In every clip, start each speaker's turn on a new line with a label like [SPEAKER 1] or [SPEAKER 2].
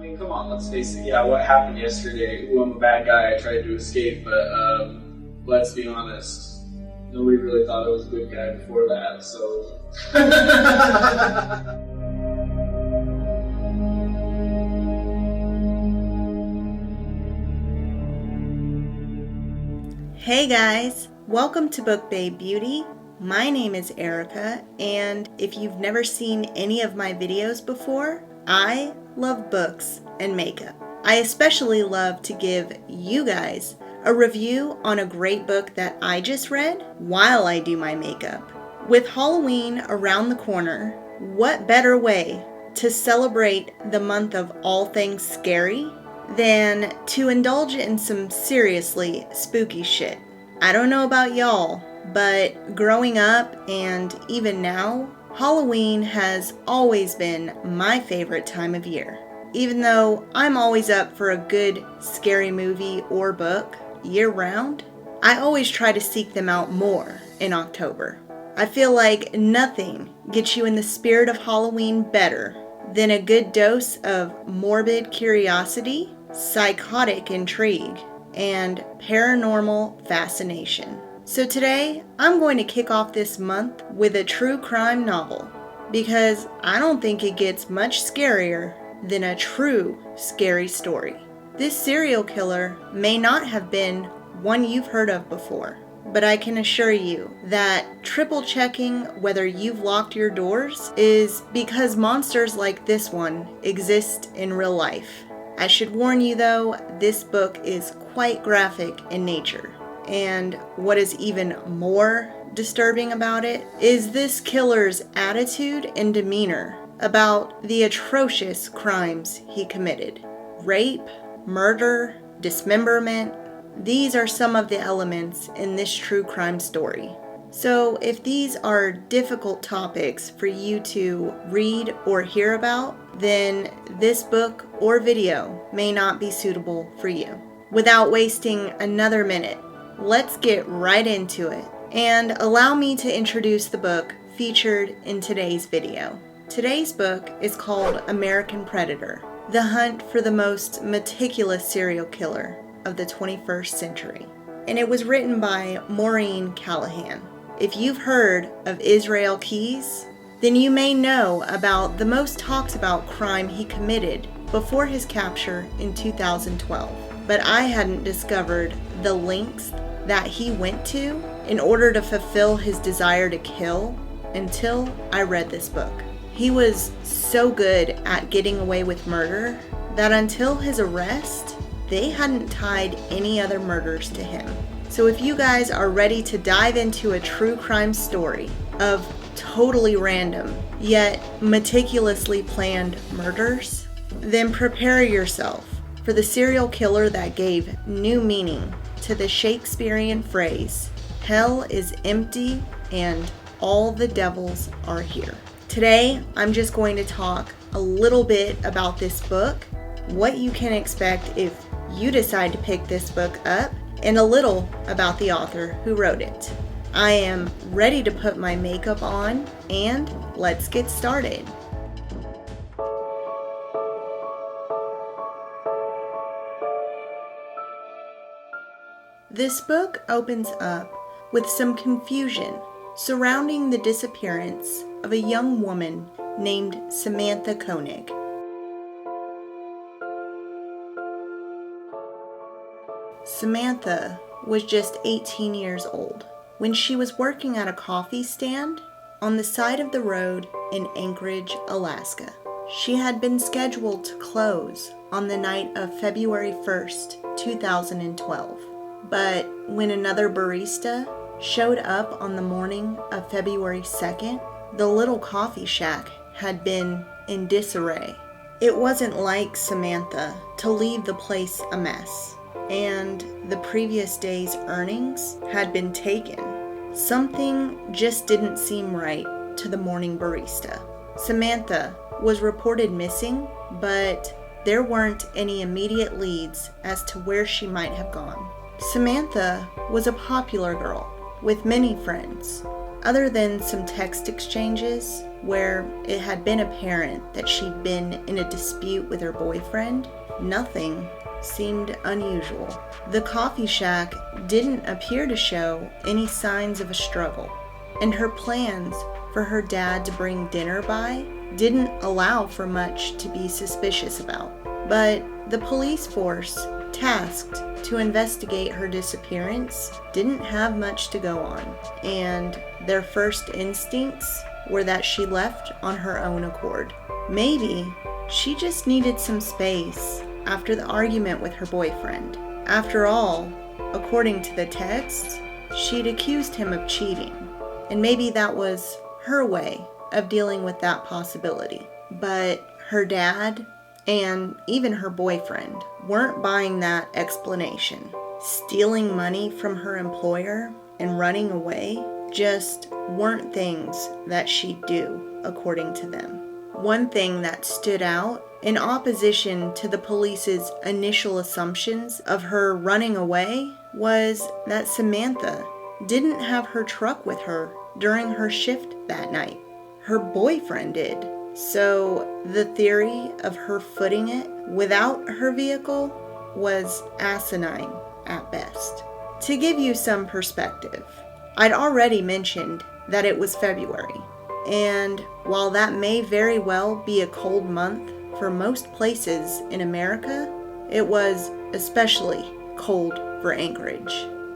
[SPEAKER 1] mean, come on, let's face it. Yeah, what happened yesterday? Ooh, I'm a bad guy. I tried to escape, but let's be honest. Nobody really thought I was a good guy before that, so...
[SPEAKER 2] Hey guys, welcome to BookBabeBeauty. My name is Erica, and if you've never seen any of my videos before, I love books and makeup. I especially love to give you guys a review on a great book that I just read while I do my makeup. With Halloween around the corner, what better way to celebrate the month of all things scary than to indulge in some seriously spooky shit. I don't know about y'all, but growing up and even now, Halloween has always been my favorite time of year. Even though I'm always up for a good scary movie or book year-round, I always try to seek them out more in October. I feel like nothing gets you in the spirit of Halloween better than a good dose of morbid curiosity, psychotic intrigue, and paranormal fascination. So today, I'm going to kick off this month with a true crime novel, because I don't think it gets much scarier than a true scary story. This serial killer may not have been one you've heard of before, but I can assure you that triple checking whether you've locked your doors is because monsters like this one exist in real life. I should warn you though, this book is quite graphic in nature. And what is even more disturbing about it is this killer's attitude and demeanor about the atrocious crimes he committed. Rape, murder, dismemberment. These are some of the elements in this true crime story. So if these are difficult topics for you to read or hear about, then this book or video may not be suitable for you. Without wasting another minute, let's get right into it and allow me to introduce the book featured in today's video. Today's book is called American Predator: The Hunt for the Most Meticulous Serial Killer of the 21st Century. And it was written by Maureen Callahan. If you've heard of Israel Keyes, then you may know about the most talked about crime he committed before his capture in 2012. But I hadn't discovered the lengths that he went to in order to fulfill his desire to kill until I read this book. He was so good at getting away with murder that until his arrest, they hadn't tied any other murders to him. So if you guys are ready to dive into a true crime story of totally random yet meticulously planned murders, then prepare yourself for the serial killer that gave new meaning to the Shakespearean phrase, "Hell is empty and all the devils are here." Today, I'm just going to talk a little bit about this book, what you can expect if you decide to pick this book up, and a little about the author who wrote it. I am ready to put my makeup on, and let's get started. This book opens up with some confusion surrounding the disappearance of a young woman named Samantha Koenig. Samantha was just 18 years old when she was working at a coffee stand on the side of the road in Anchorage, Alaska. She had been scheduled to close on the night of February 1st, 2012. But when another barista showed up on the morning of February 2nd, the little coffee shack had been in disarray. It wasn't like Samantha to leave the place a mess, and the previous day's earnings had been taken. Something just didn't seem right to the morning barista. Samantha was reported missing, but there weren't any immediate leads as to where she might have gone. Samantha was a popular girl with many friends, Other than some text exchanges where it had been apparent that she'd been in a dispute with her boyfriend, nothing seemed unusual. The coffee shack didn't appear to show any signs of a struggle, and her plans for her dad to bring dinner by didn't allow for much to be suspicious about. But the police force tasked to investigate her disappearance didn't have much to go on, and their first instincts were that she left on her own accord. Maybe she just needed some space after the argument with her boyfriend. After all, according to the text, she'd accused him of cheating, and maybe that was her way of dealing with that possibility. But her dad and even her boyfriend weren't buying that explanation. Stealing money from her employer and running away just weren't things that she'd do, according to them. One thing that stood out, in opposition to the police's initial assumptions of her running away, was that Samantha didn't have her truck with her during her shift that night. Her boyfriend did. So the theory of her footing it without her vehicle was asinine at best. To give you some perspective, I'd already mentioned that it was February, and while that may very well be a cold month for most places in America, it was especially cold for Anchorage.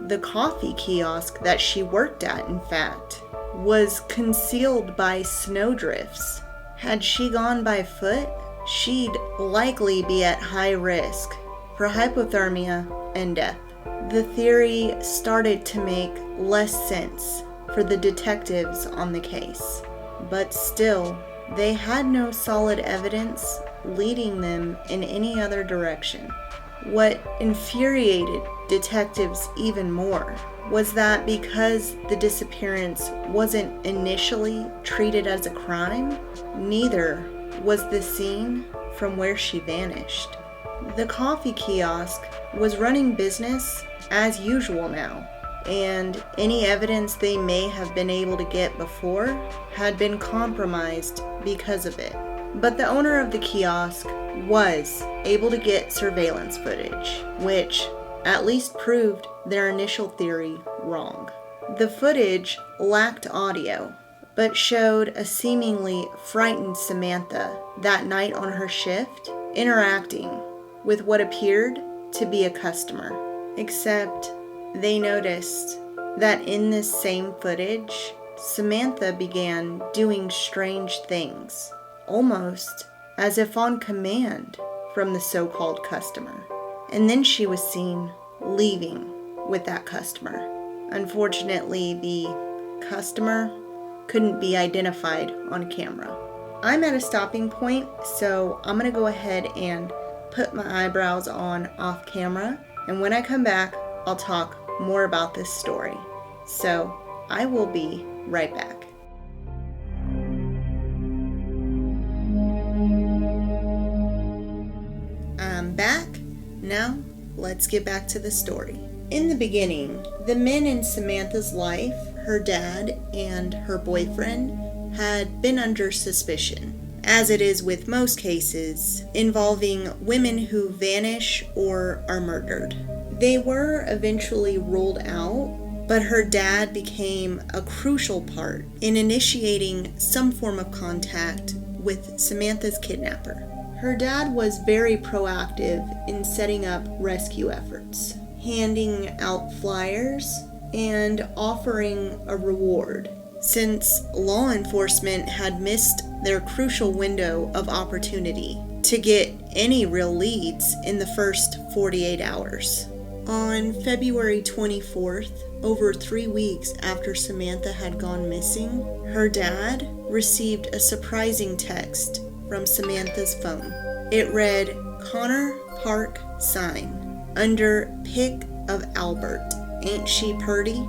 [SPEAKER 2] The coffee kiosk that she worked at, in fact, was concealed by snowdrifts. Had she gone by foot, she'd likely be at high risk for hypothermia and death. The theory started to make less sense for the detectives on the case, but still, they had no solid evidence leading them in any other direction. What infuriated detectives even more was that because the disappearance wasn't initially treated as a crime, neither was the scene from where she vanished. The coffee kiosk was running business as usual now, and any evidence they may have been able to get before had been compromised because of it. But the owner of the kiosk was able to get surveillance footage, which at least proved their initial theory wrong. The footage lacked audio, but showed a seemingly frightened Samantha that night on her shift interacting with what appeared to be a customer. Except they noticed that in this same footage, Samantha began doing strange things, almost as if on command from the so-called customer. And then she was seen leaving with that customer. Unfortunately, the customer couldn't be identified on camera. I'm at a stopping point, so I'm going to go ahead and put my eyebrows on off camera, and when I come back, I'll talk more about this story. So I will be right back. I'm back. Now, let's get back to the story. In the beginning, the men in Samantha's life, her dad and her boyfriend, had been under suspicion, as it is with most cases involving women who vanish or are murdered. They were eventually ruled out, but her dad became a crucial part in initiating some form of contact with Samantha's kidnapper. Her dad was very proactive in setting up rescue efforts, handing out flyers and offering a reward, since law enforcement had missed their crucial window of opportunity to get any real leads in the first 48 hours. On February 24th, over 3 weeks after Samantha had gone missing, her dad received a surprising text from Samantha's phone. It read, "Connor Park sign, under pic of Albert. Ain't she purty?"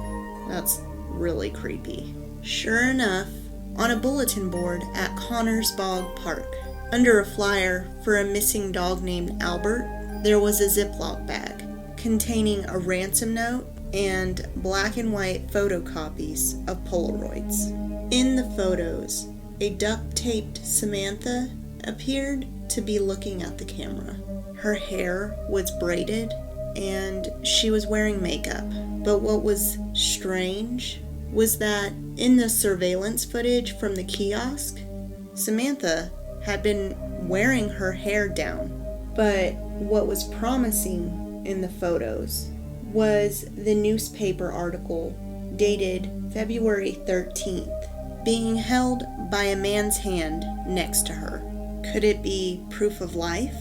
[SPEAKER 2] That's really creepy. Sure enough, on a bulletin board at Connor's Bog Park, under a flyer for a missing dog named Albert, there was a Ziploc bag containing a ransom note and black and white photocopies of Polaroids. In the photos, a duct-taped Samantha appeared to be looking at the camera. Her hair was braided and she was wearing makeup. But what was strange was that in the surveillance footage from the kiosk, Samantha had been wearing her hair down. But what was promising in the photos was the newspaper article dated February 13th, being held by a man's hand next to her. Could it be proof of life?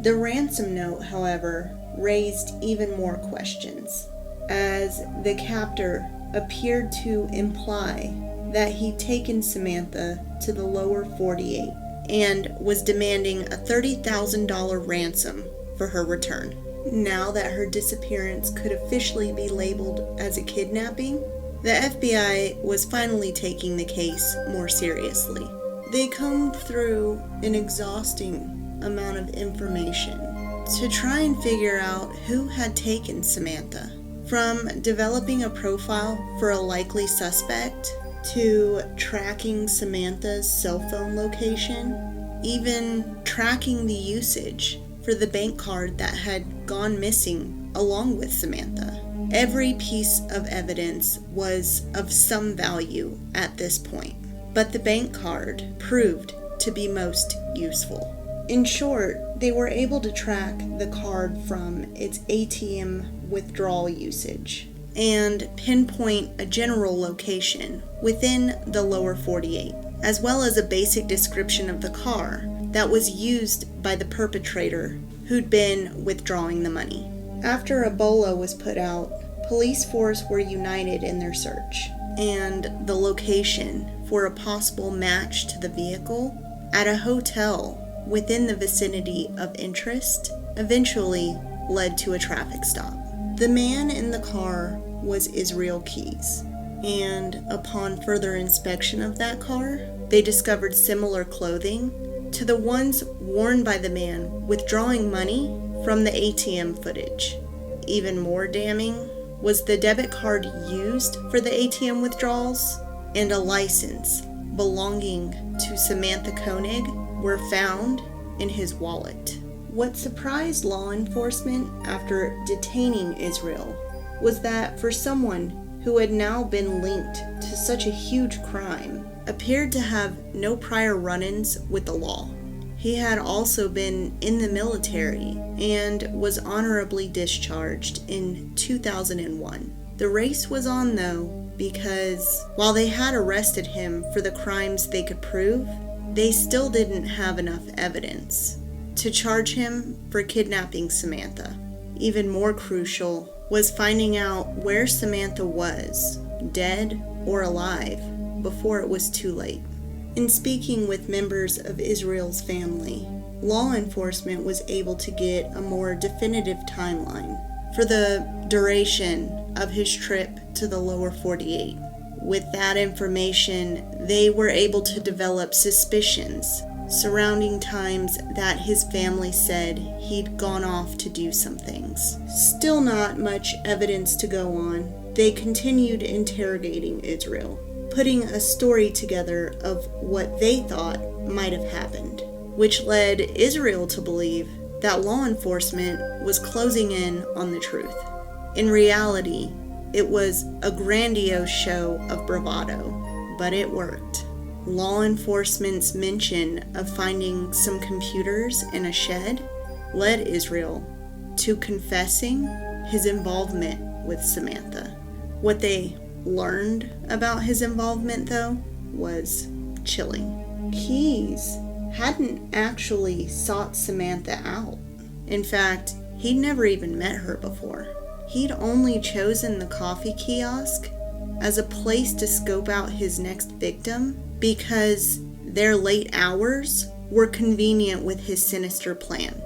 [SPEAKER 2] The ransom note, however, raised even more questions, as the captor appeared to imply that he'd taken Samantha to the lower 48 and was demanding a $30,000 ransom for her return. Now that her disappearance could officially be labeled as a kidnapping, the FBI was finally taking the case more seriously. They combed through an exhausting amount of information to try and figure out who had taken Samantha. From developing a profile for a likely suspect, to tracking Samantha's cell phone location, even tracking the usage for the bank card that had gone missing along with Samantha. Every piece of evidence was of some value at this point, but the bank card proved to be most useful. In short, they were able to track the card from its ATM withdrawal usage and pinpoint a general location within the lower 48, as well as a basic description of the car that was used by the perpetrator who'd been withdrawing the money. After a BOLA was put out, police force were united in their search, and the location for a possible match to the vehicle at a hotel within the vicinity of interest eventually led to a traffic stop. The man in the car was Israel Keys, and upon further inspection of that car, they discovered similar clothing to the ones worn by the man withdrawing money from the ATM footage. Even more damning was the debit card used for the ATM withdrawals and a license belonging to Samantha Koenig were found in his wallet. What surprised law enforcement after detaining Israel was that for someone who had now been linked to such a huge crime, appeared to have no prior run-ins with the law. He had also been in the military and was honorably discharged in 2001. The race was on though, because while they had arrested him for the crimes they could prove, they still didn't have enough evidence to charge him for kidnapping Samantha. Even more crucial was finding out where Samantha was, dead or alive, before it was too late. In speaking with members of Israel's family, law enforcement was able to get a more definitive timeline for the duration of his trip to the lower 48. With that information, they were able to develop suspicions surrounding times that his family said he'd gone off to do some things. Still not much evidence to go on, they continued interrogating Israel, putting a story together of what they thought might have happened, which led Israel to believe that law enforcement was closing in on the truth. In reality, it was a grandiose show of bravado, but it worked. Law enforcement's mention of finding some computers in a shed led Israel to confessing his involvement with Samantha. What they learned about his involvement, though, was chilling. Keys hadn't actually sought Samantha out. In fact, he'd never even met her before. He'd only chosen the coffee kiosk as a place to scope out his next victim because their late hours were convenient with his sinister plan.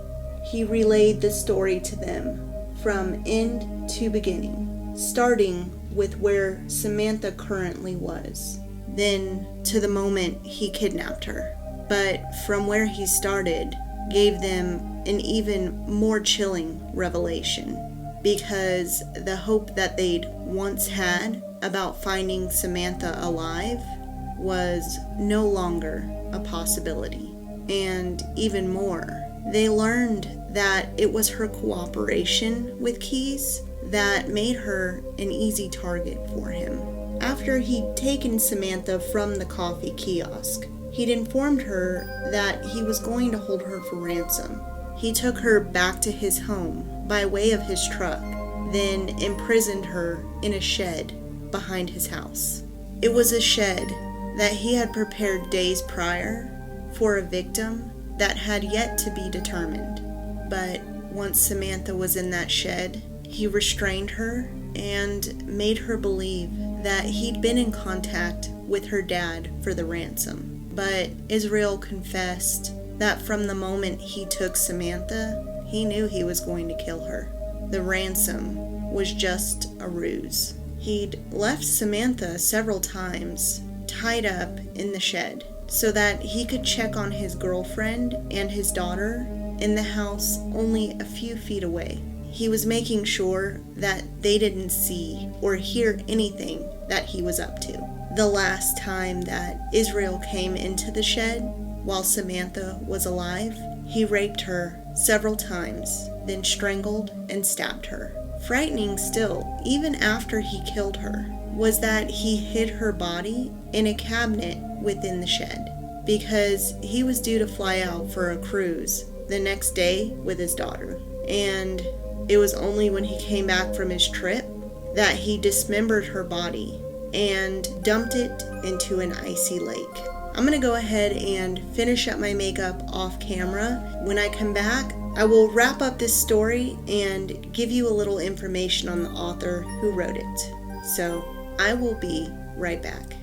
[SPEAKER 2] He relayed the story to them from end to beginning, starting with where Samantha currently was, then to the moment he kidnapped her. But from where he started, gave them an even more chilling revelation. because the hope that they'd once had about finding Samantha alive was no longer a possibility. And even more, they learned that it was her cooperation with Keyes that made her an easy target for him. After he'd taken Samantha from the coffee kiosk, he'd informed her that he was going to hold her for ransom. He took her back to his home by way of his truck, then imprisoned her in a shed behind his house. It was a shed that he had prepared days prior for a victim that had yet to be determined. But once Samantha was in that shed, he restrained her and made her believe that he'd been in contact with her dad for the ransom. But Israel confessed that from the moment he took Samantha, he knew he was going to kill her. The ransom was just a ruse. He'd left Samantha several times tied up in the shed so that he could check on his girlfriend and his daughter in the house only a few feet away. He was making sure that they didn't see or hear anything that he was up to. The last time that Israel came into the shed while Samantha was alive, he raped her several times, then strangled and stabbed her. Frightening still, even after he killed her, was that he hid her body in a cabinet within the shed because he was due to fly out for a cruise the next day with his daughter. And it was only when he came back from his trip that he dismembered her body and dumped it into an icy lake. I'm going to go ahead and finish up my makeup off camera. When I come back, I will wrap up this story and give you a little information on the author who wrote it. So I will be right back.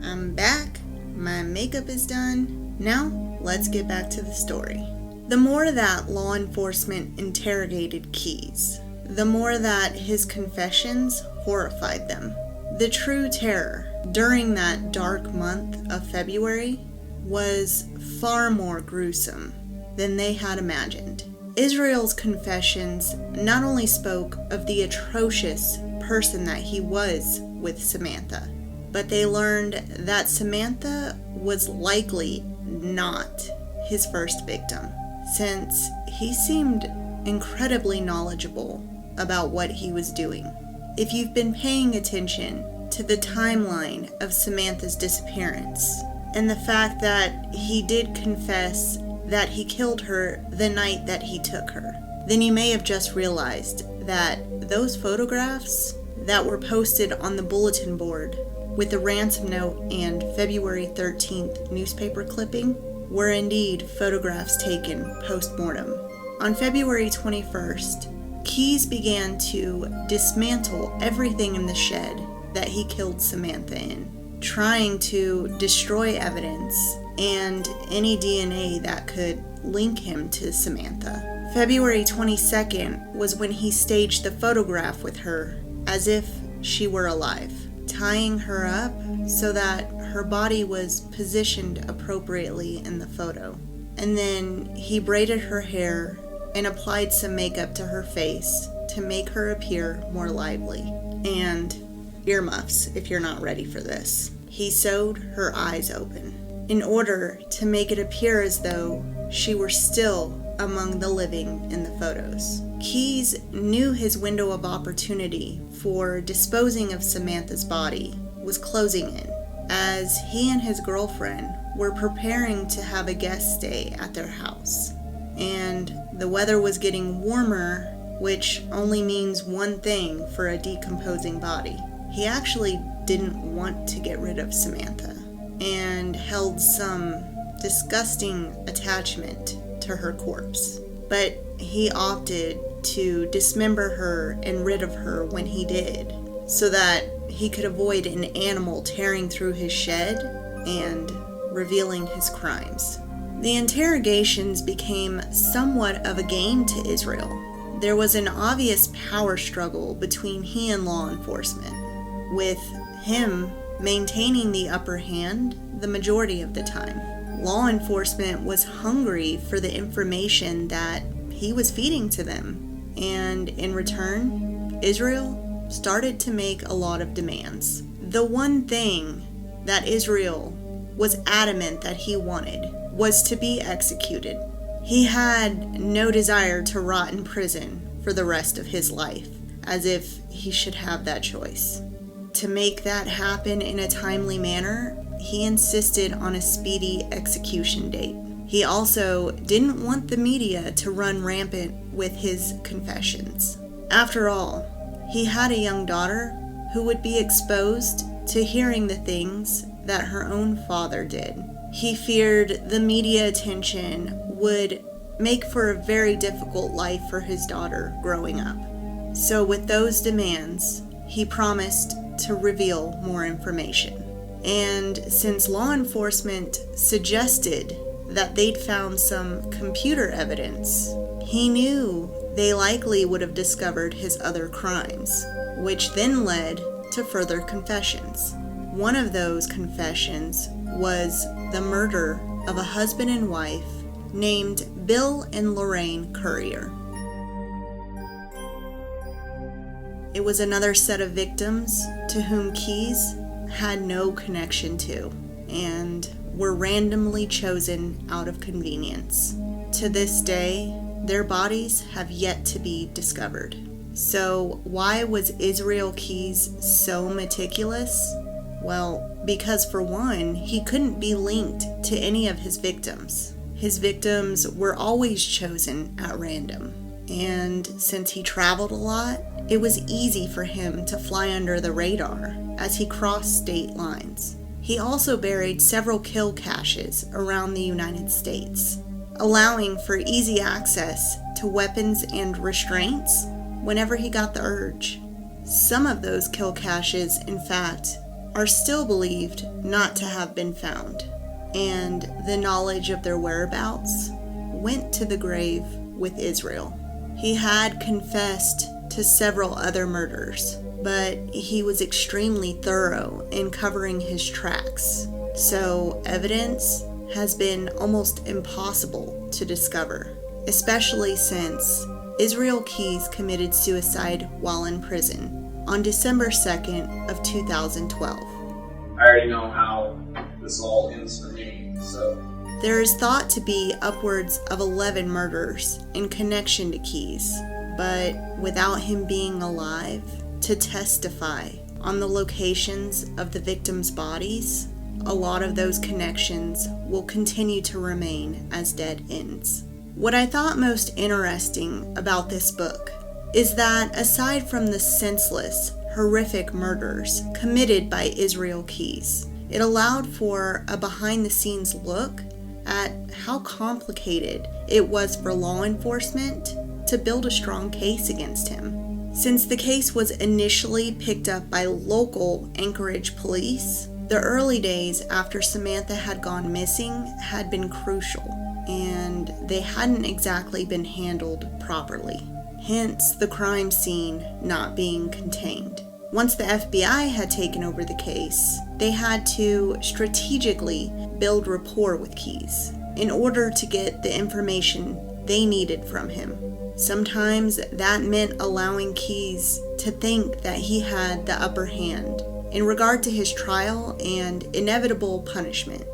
[SPEAKER 2] I'm back. My makeup is done. Now, let's get back to the story. The more that law enforcement interrogated Keyes, the more that his confessions horrified them. The true terror during that dark month of February was far more gruesome than they had imagined. Israel's confessions not only spoke of the atrocious person that he was with Samantha, but they learned that Samantha was likely not his first victim, since he seemed incredibly knowledgeable about what he was doing. If you've been paying attention to the timeline of Samantha's disappearance, and the fact that he did confess that he killed her the night that he took her, then you may have just realized that those photographs that were posted on the bulletin board with the ransom note and February 13th newspaper clipping were indeed photographs taken post-mortem. On February 21st, Keyes began to dismantle everything in the shed that he killed Samantha in, trying to destroy evidence and any DNA that could link him to Samantha. February 22nd was when he staged the photograph with her as if she were alive, tying her up so that her body was positioned appropriately in the photo. And then he braided her hair and applied some makeup to her face to make her appear more lively. And earmuffs if you're not ready for this. He sewed her eyes open in order to make it appear as though she were still among the living in the photos. Keyes knew his window of opportunity for disposing of Samantha's body was closing in, as he and his girlfriend were preparing to have a guest stay at their house. And the weather was getting warmer, which only means one thing for a decomposing body. He actually didn't want to get rid of Samantha and held some disgusting attachment to her corpse. But he opted to dismember her and rid of her when he did, so that he could avoid an animal tearing through his shed and revealing his crimes. The interrogations became somewhat of a game to Israel. There was an obvious power struggle between he and law enforcement, with him maintaining the upper hand the majority of the time, law enforcement was hungry for the information that he was feeding to them. And in return, Israel started to make a lot of demands. The one thing that Israel was adamant that he wanted was to be executed. He had no desire to rot in prison for the rest of his life, as if he should have that choice. To make that happen in a timely manner, he insisted on a speedy execution date. He also didn't want the media to run rampant with his confessions. After all, he had a young daughter who would be exposed to hearing the things that her own father did. He feared the media attention would make for a very difficult life for his daughter growing up. So with those demands, he promised to reveal more information. And since law enforcement suggested that they'd found some computer evidence, he knew they likely would have discovered his other crimes, which then led to further confessions. One of those confessions was the murder of a husband and wife named Bill and Lorraine Currier. It was another set of victims to whom Keyes had no connection to and were randomly chosen out of convenience. To this day, their bodies have yet to be discovered. So why was Israel Keyes so meticulous? Well, because for one, he couldn't be linked to any of his victims. His victims were always chosen at random. And since he traveled a lot, it was easy for him to fly under the radar as he crossed state lines. He also buried several kill caches around the United States, allowing for easy access to weapons and restraints whenever he got the urge. Some of those kill caches, in fact, are still believed not to have been found, and the knowledge of their whereabouts went to the grave with Israel. He had confessed to several other murders, but he was extremely thorough in covering his tracks, so evidence has been almost impossible to discover, especially since Israel Keyes committed suicide while in prison on December 2nd of 2012.
[SPEAKER 1] I already know how this all ends for me, so...
[SPEAKER 2] There is thought to be upwards of 11 murders in connection to Keyes, but without him being alive to testify on the locations of the victims' bodies, a lot of those connections will continue to remain as dead ends. What I thought most interesting about this book is that aside from the senseless, horrific murders committed by Israel Keyes, it allowed for a behind-the-scenes look at how complicated it was for law enforcement to build a strong case against him. Since the case was initially picked up by local Anchorage police, the early days after Samantha had gone missing had been crucial, and they hadn't exactly been handled properly. Hence the crime scene not being contained. Once the FBI had taken over the case, they had to strategically build rapport with Keyes in order to get the information they needed from him. Sometimes that meant allowing Keyes to think that he had the upper hand in regard to his trial and inevitable punishment.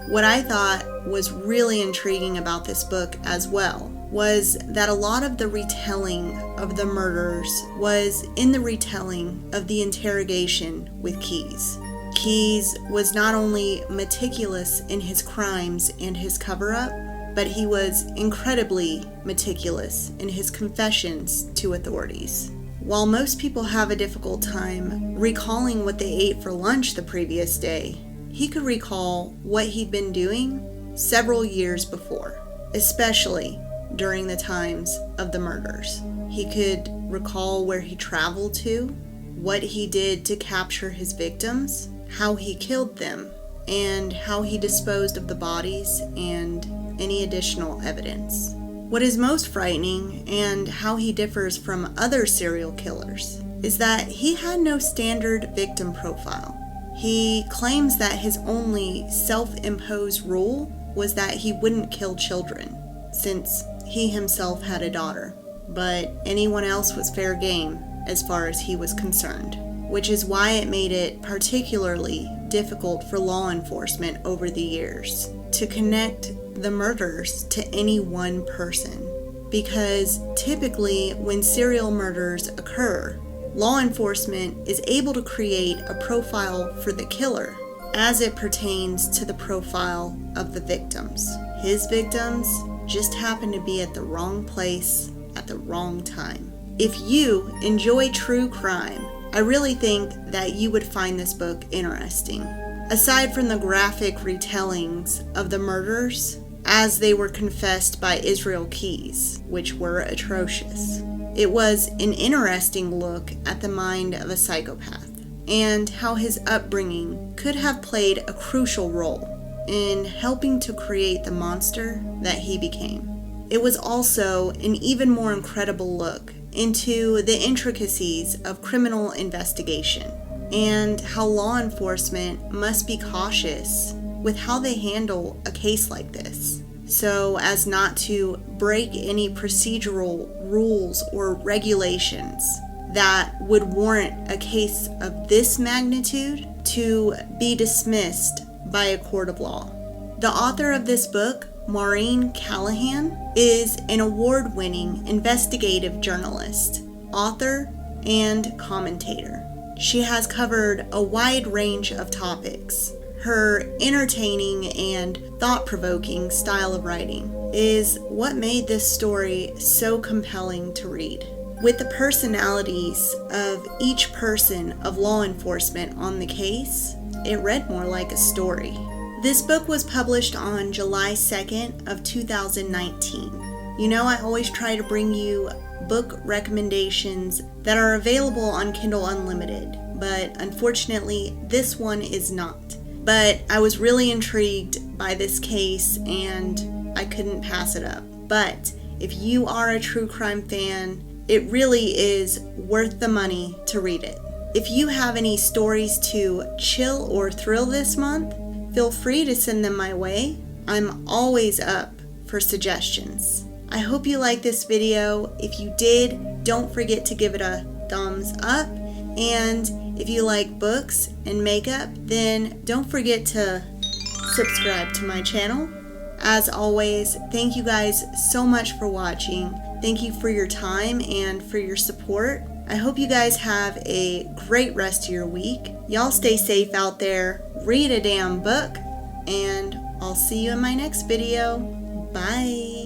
[SPEAKER 2] What I thought was really intriguing about this book as well was that a lot of the retelling of the murders was in the retelling of the interrogation with Keyes. Keyes was not only meticulous in his crimes and his cover-up, but he was incredibly meticulous in his confessions to authorities. While most people have a difficult time recalling what they ate for lunch the previous day, he could recall what he'd been doing several years before, especially during the times of the murders. He could recall where he traveled to, what he did to capture his victims, how he killed them, and how he disposed of the bodies and any additional evidence. What is most frightening, and how he differs from other serial killers, is that he had no standard victim profile. He claims that his only self-imposed rule was that he wouldn't kill children, since he himself had a daughter, but anyone else was fair game as far as he was concerned, which is why it made it particularly difficult for law enforcement over the years to connect the murders to any one person. Because typically when serial murders occur, law enforcement is able to create a profile for the killer as it pertains to the profile of the victims. His victims just happen to be at the wrong place at the wrong time. If you enjoy true crime, I really think that you would find this book interesting. Aside from the graphic retellings of the murders as they were confessed by Israel Keyes, which were atrocious, it was an interesting look at the mind of a psychopath and how his upbringing could have played a crucial role in helping to create the monster that he became. It was also an even more incredible look into the intricacies of criminal investigation and how law enforcement must be cautious with how they handle a case like this, so as not to break any procedural rules or regulations that would warrant a case of this magnitude to be dismissed by a court of law. The author of this book, Maureen Callahan, is an award-winning investigative journalist, author, and commentator. She has covered a wide range of topics. Her entertaining and thought-provoking style of writing is what made this story so compelling to read. With the personalities of each person of law enforcement on the case, it read more like a story. This book was published on July 2nd of 2019. You know, I always try to bring you book recommendations that are available on Kindle Unlimited, but unfortunately this one is not. But I was really intrigued by this case and I couldn't pass it up. But if you are a true crime fan, it really is worth the money to read it. If you have any stories to chill or thrill this month, feel free to send them my way. I'm always up for suggestions. I hope you liked this video. If you did, don't forget to give it a thumbs up. And if you like books and makeup, then don't forget to subscribe to my channel. As always, thank you guys so much for watching. Thank you for your time and for your support. I hope you guys have a great rest of your week. Y'all stay safe out there, read a damn book, and I'll see you in my next video. Bye.